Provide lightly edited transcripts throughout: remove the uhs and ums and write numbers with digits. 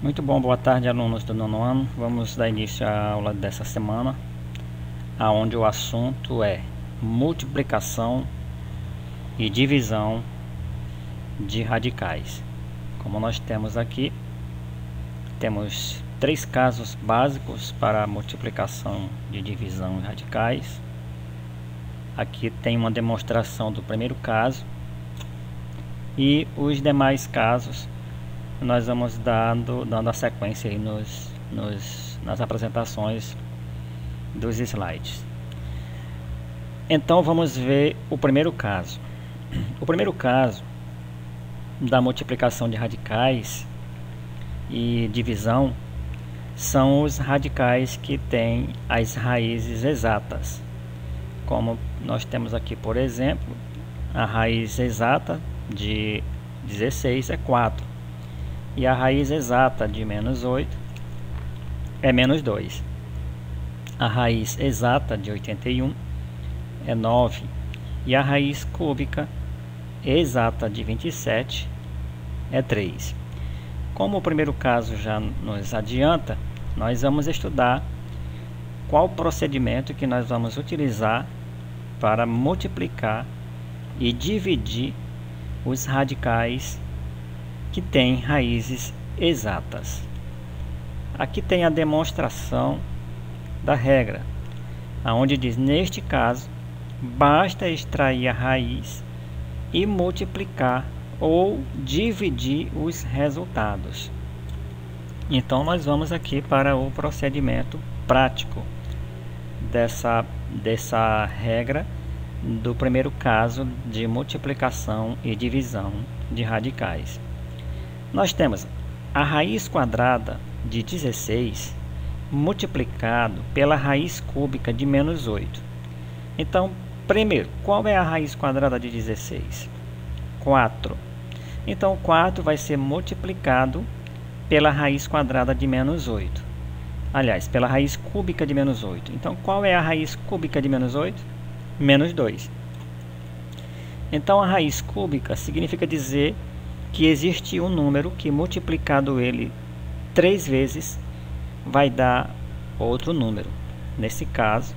Muito bom, boa tarde, alunos do nono ano. Vamos dar início à aula dessa semana, onde o assunto é multiplicação e divisão de radicais. Como nós temos aqui, temos três casos básicos para a multiplicação de divisão de radicais. Aqui tem uma demonstração do primeiro caso e os demais casos nós vamos dando a sequência aí nas apresentações dos slides. Então vamos ver o primeiro caso. O primeiro caso da multiplicação de radicais e divisão são os radicais que têm as raízes exatas. Como nós temos aqui, por exemplo, a raiz exata de 16 é 4. E a raiz exata de menos 8 é menos 2. A raiz exata de 81 é 9. E a raiz cúbica exata de 27 é 3. Como o primeiro caso já nos adianta, nós vamos estudar qual procedimento que nós vamos utilizar para multiplicar e dividir os radicais que têm raízes exatas. Aqui tem a demonstração da regra, onde diz: neste caso, basta extrair a raiz e multiplicar ou dividir os resultados. Então nós vamos aqui para o procedimento prático dessa regra do primeiro caso de multiplicação e divisão de radicais. Nós temos a raiz quadrada de 16 multiplicado pela raiz cúbica de menos 8. Então, primeiro, qual é a raiz quadrada de 16? 4. Então, 4 vai ser multiplicado pela raiz quadrada de menos 8. Aliás, pela raiz cúbica de menos 8. Então, qual é a raiz cúbica de menos 8? Menos 2. Então, a raiz cúbica significa dizer que existe um número que, multiplicado ele 3 vezes, vai dar outro número. Nesse caso,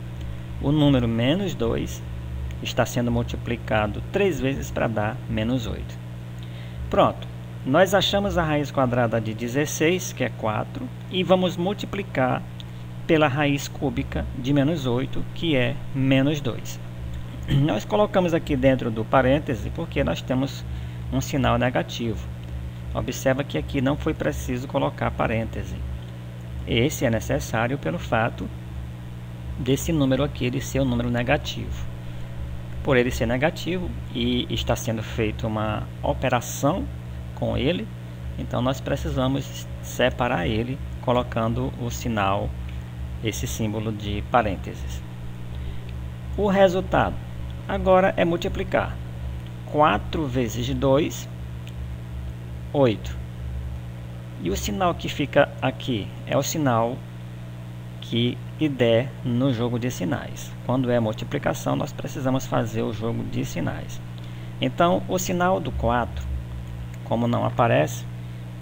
o número menos 2 está sendo multiplicado 3 vezes para dar menos 8. Pronto, nós achamos a raiz quadrada de 16, que é 4, e vamos multiplicar pela raiz cúbica de menos 8, que é menos 2. Nós colocamos aqui dentro do parêntese porque nós temos um sinal negativo. Observa que aqui não foi preciso colocar parêntese. Esse é necessário pelo fato desse número aqui ele ser um número negativo. Por ele ser negativo e está sendo feita uma operação com ele, então nós precisamos separar ele colocando o sinal, esse símbolo de parênteses. O resultado agora é multiplicar 4 vezes 2, 8. E o sinal que fica aqui é o sinal que der no jogo de sinais. Quando é multiplicação, nós precisamos fazer o jogo de sinais. Então, o sinal do 4, como não aparece,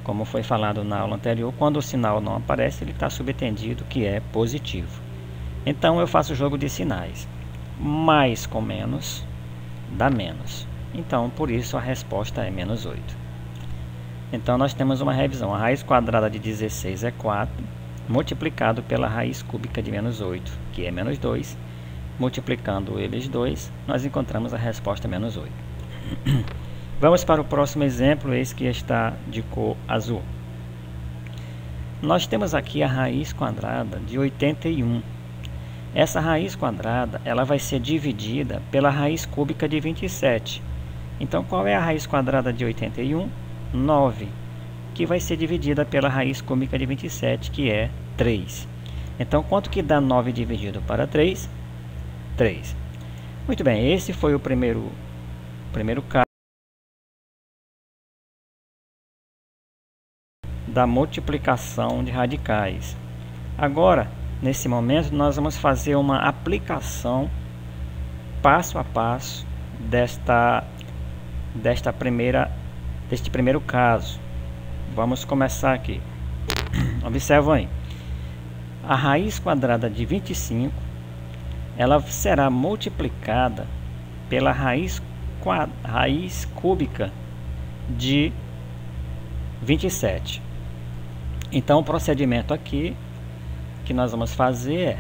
como foi falado na aula anterior, quando o sinal não aparece, ele está subentendido que é positivo. Então, eu faço o jogo de sinais. Mais com menos dá menos. Então, por isso, a resposta é menos 8. Então, nós temos uma revisão. A raiz quadrada de 16 é 4, multiplicado pela raiz cúbica de menos 8, que é menos 2. Multiplicando eles dois, nós encontramos a resposta menos 8. Vamos para o próximo exemplo, esse que está de cor azul. Nós temos aqui a raiz quadrada de 81. Essa raiz quadrada ela vai ser dividida pela raiz cúbica de 27. Então, qual é a raiz quadrada de 81? 9, que vai ser dividida pela raiz cúbica de 27, que é 3. Então, quanto que dá 9 dividido para 3? 3. Muito bem, esse foi o primeiro caso da multiplicação de radicais. Agora, nesse momento, nós vamos fazer uma aplicação passo a passo deste primeiro caso. Vamos começar aqui. Observam aí. A raiz quadrada de 25, ela será multiplicada pela raiz cúbica de 27. Então, o procedimento aqui que nós vamos fazer é: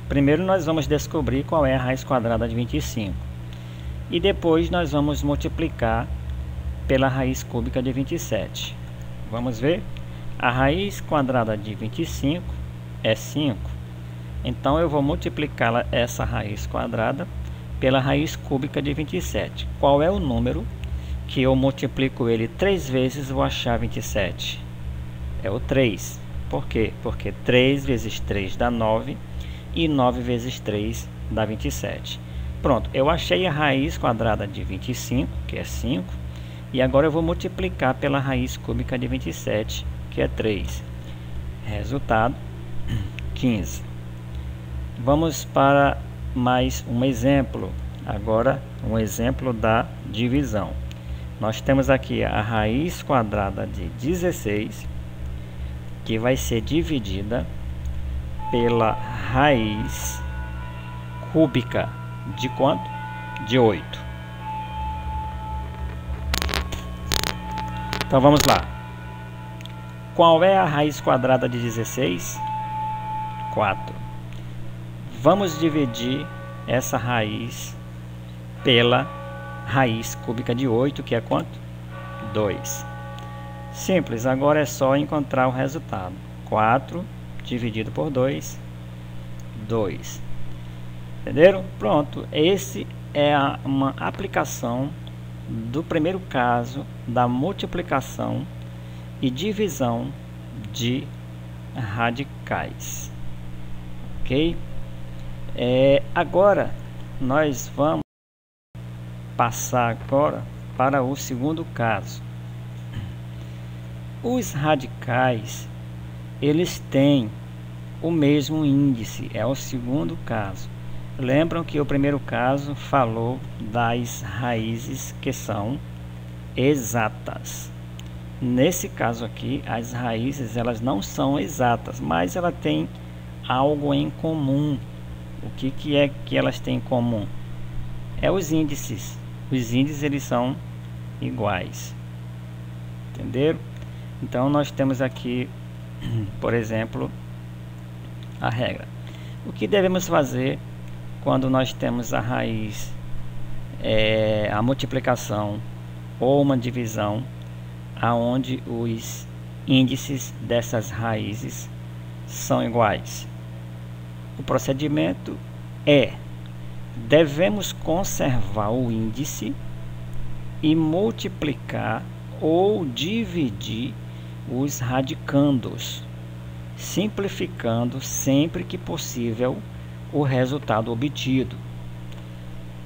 primeiro nós vamos descobrir qual é a raiz quadrada de 25. E depois nós vamos multiplicar pela raiz cúbica de 27. Vamos ver? A raiz quadrada de 25 é 5. Então eu vou multiplicar essa raiz quadrada pela raiz cúbica de 27. Qual é o número que eu multiplico ele 3 vezes e vou achar 27? É o 3. Por quê? Porque 3 vezes 3 dá 9 e 9 vezes 3 dá 27. Pronto, eu achei a raiz quadrada de 25, que é 5, e agora eu vou multiplicar pela raiz cúbica de 27, que é 3. Resultado, 15. Vamos para mais um exemplo. Agora, um exemplo da divisão. Nós temos aqui a raiz quadrada de 16, que vai ser dividida pela raiz cúbica de quanto? De 8. Então vamos lá. Qual é a raiz quadrada de 16? 4. Vamos dividir essa raiz pela raiz cúbica de 8, que é quanto? 2. Simples, agora é só encontrar o resultado. 4 dividido por 2, 2. Entenderam? Pronto, esse é uma aplicação do primeiro caso da multiplicação e divisão de radicais. Ok? Agora nós vamos passar agora para o segundo caso. Os radicais, eles têm o mesmo índice, é o segundo caso. Lembram que o primeiro caso falou das raízes que são exatas. Nesse caso aqui, as raízes elas não são exatas, mas ela tem algo em comum. O que é que elas têm em comum? É os índices. Os índices eles são iguais. Entenderam? Então nós temos aqui, por exemplo, a regra. O que devemos fazer quando nós temos a raiz, a multiplicação ou uma divisão, aonde os índices dessas raízes são iguais? O procedimento é: devemos conservar o índice e multiplicar ou dividir os radicandos, simplificando sempre que possível o resultado obtido.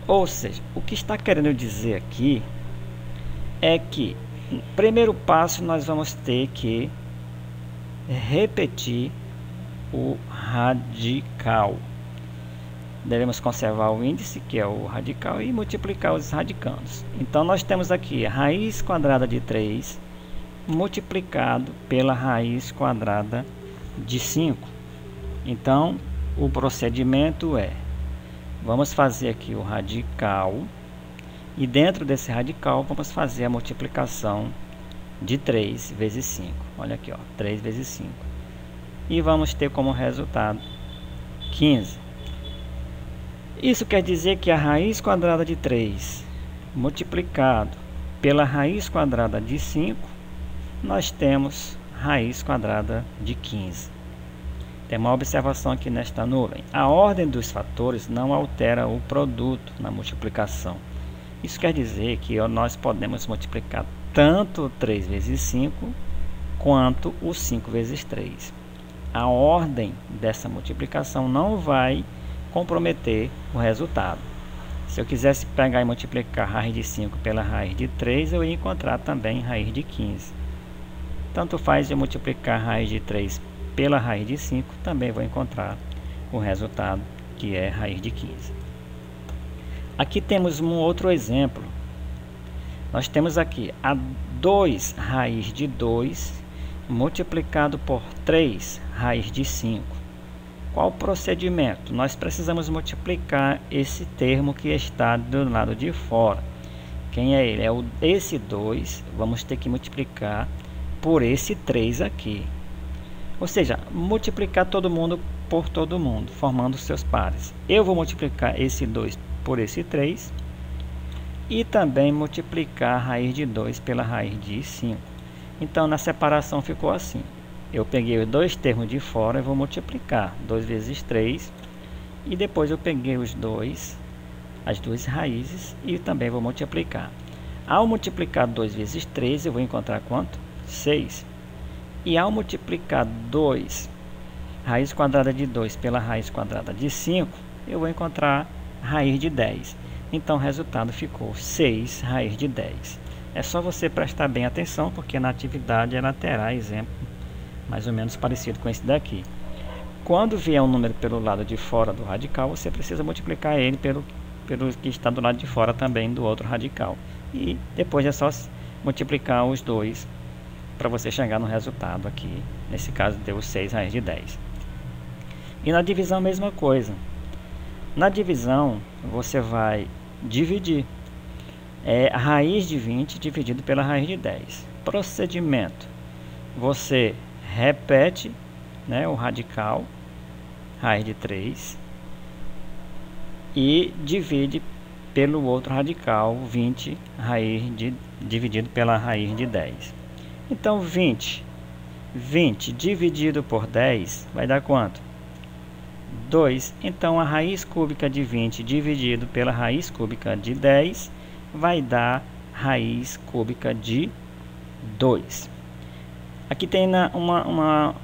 Ou seja, o que está querendo dizer aqui é que, no primeiro passo, nós vamos ter que repetir o radical. Devemos conservar o índice, que é o radical, e multiplicar os radicandos. Então nós temos aqui a raiz quadrada de 3 multiplicado pela raiz quadrada de 5. Então o procedimento é: vamos fazer aqui o radical, e dentro desse radical vamos fazer a multiplicação de 3 vezes 5. Olha aqui, ó, 3 vezes 5. E vamos ter como resultado 15. Isso quer dizer que a raiz quadrada de 3 multiplicado pela raiz quadrada de 5, nós temos raiz quadrada de 15. Tem uma observação aqui nesta nuvem: a ordem dos fatores não altera o produto na multiplicação. Isso quer dizer que nós podemos multiplicar tanto 3 vezes 5 quanto o 5 vezes 3. A ordem dessa multiplicação não vai comprometer o resultado. Se eu quisesse pegar e multiplicar a raiz de 5 pela raiz de 3, eu ia encontrar também raiz de 15. Tanto faz eu multiplicar a raiz de 3 pela raiz de 5, também vou encontrar o resultado, que é raiz de 15. Aqui temos um outro exemplo. Nós temos aqui a 2 raiz de 2 multiplicado por 3 raiz de 5. Qual o procedimento? Nós precisamos multiplicar esse termo que está do lado de fora. Quem é ele? Esse 2, vamos ter que multiplicar por esse 3 aqui. Ou seja, multiplicar todo mundo por todo mundo, formando seus pares. Eu vou multiplicar esse 2 por esse 3 e também multiplicar a raiz de 2 pela raiz de 5. Então, na separação ficou assim. Eu peguei os dois termos de fora e vou multiplicar 2 vezes 3. E depois eu peguei as duas raízes e também vou multiplicar. Ao multiplicar 2 vezes 3, eu vou encontrar quanto? 6. E ao multiplicar 2, raiz quadrada de 2 pela raiz quadrada de 5, eu vou encontrar raiz de 10. Então o resultado ficou 6 raiz de 10. É só você prestar bem atenção, porque na atividade ela terá exemplo mais ou menos parecido com esse daqui. Quando vier um número pelo lado de fora do radical, você precisa multiplicar ele pelo que está do lado de fora também do outro radical. E depois é só multiplicar os dois para você chegar no resultado aqui. Nesse caso deu 6 raiz de 10. E na divisão a mesma coisa. Na divisão você vai dividir a raiz de 20 dividido pela raiz de 10. Procedimento: você repete, né, o radical, raiz de 3, e divide pelo outro radical, 20 dividido pela raiz de 10. Então 20 dividido por 10 vai dar quanto? 2. Então a raiz cúbica de 20 dividido pela raiz cúbica de 10 vai dar raiz cúbica de 2. Aqui tem uma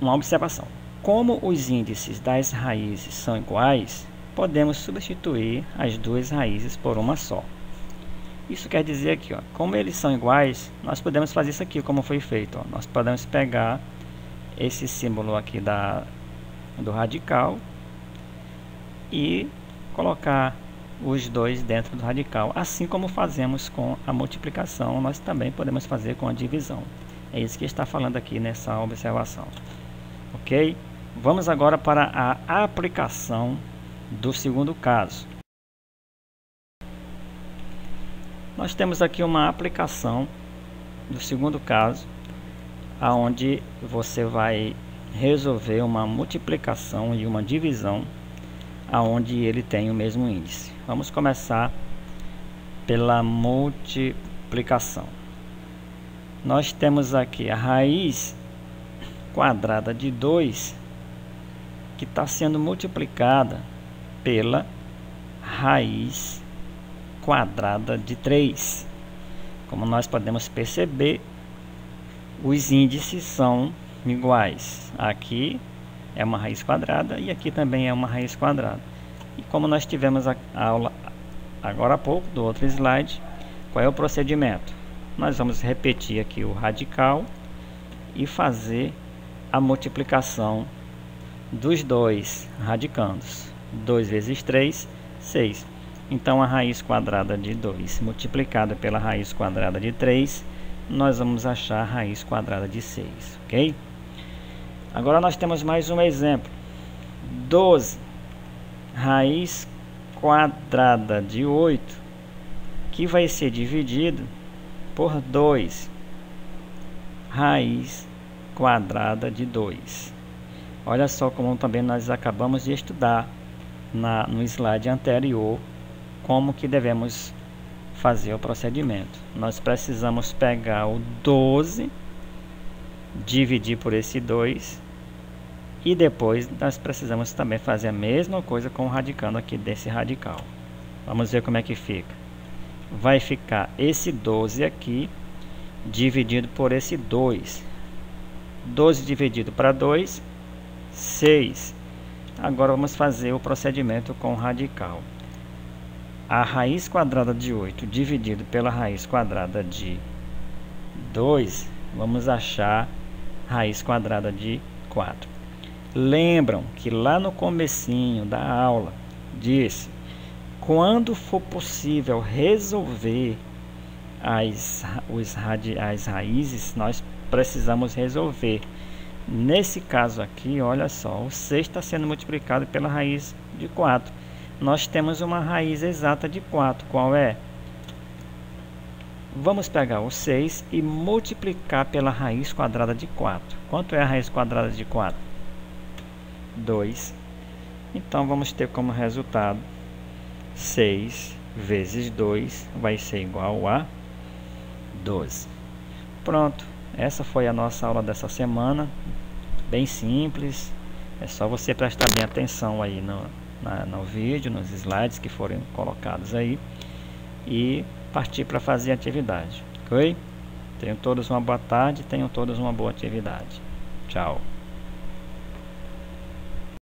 observação. Como os índices das raízes são iguais, podemos substituir as duas raízes por uma só. Isso quer dizer aqui, ó, como eles são iguais, nós podemos fazer isso aqui como foi feito. Ó. Nós podemos pegar esse símbolo aqui do radical e colocar os dois dentro do radical. Assim como fazemos com a multiplicação, nós também podemos fazer com a divisão. É isso que está falando aqui nessa observação. Ok? Vamos agora para a aplicação do segundo caso. Nós temos aqui uma aplicação do segundo caso, onde você vai resolver uma multiplicação e uma divisão, aonde ele tem o mesmo índice. Vamos começar pela multiplicação. Nós temos aqui a raiz quadrada de 2, que está sendo multiplicada pela raiz quadrada de 3. Como nós podemos perceber, os índices são iguais. Aqui é uma raiz quadrada e aqui também é uma raiz quadrada. E como nós tivemos a aula agora há pouco do outro slide, qual é o procedimento? Nós vamos repetir aqui o radical e fazer a multiplicação dos dois radicandos. 2 vezes 3, 6. Então a raiz quadrada de 2 multiplicada pela raiz quadrada de 3, nós vamos achar a raiz quadrada de 6, ok? Agora nós temos mais um exemplo. 12 raiz quadrada de 8, que vai ser dividido por 2 raiz quadrada de 2. Olha só como também nós acabamos de estudar no slide anterior como que devemos fazer o procedimento. Nós precisamos pegar o 12, dividir por esse 2 e depois nós precisamos também fazer a mesma coisa com o radicando aqui desse radical. Vamos ver como é que fica. Vai ficar esse 12 aqui dividido por esse 2. 12 dividido para 2, 6. Agora vamos fazer o procedimento com o radical. A raiz quadrada de 8 dividido pela raiz quadrada de 2, vamos achar raiz quadrada de 4. Lembram que lá no comecinho da aula disse: quando for possível resolver as raízes, nós precisamos resolver. Nesse caso aqui, olha só, o 6 está sendo multiplicado pela raiz de 4. Nós temos uma raiz exata de 4. Qual é? Vamos pegar o 6 e multiplicar pela raiz quadrada de 4. Quanto é a raiz quadrada de 4? 2. Então, vamos ter como resultado 6 vezes 2 vai ser igual a 12. Pronto, essa foi a nossa aula dessa semana. Bem simples. É só você prestar bem atenção aí no vídeo, nos slides que forem colocados aí. E partir para fazer a atividade, ok? Tenham todos uma boa tarde, tenham todos uma boa atividade. Tchau.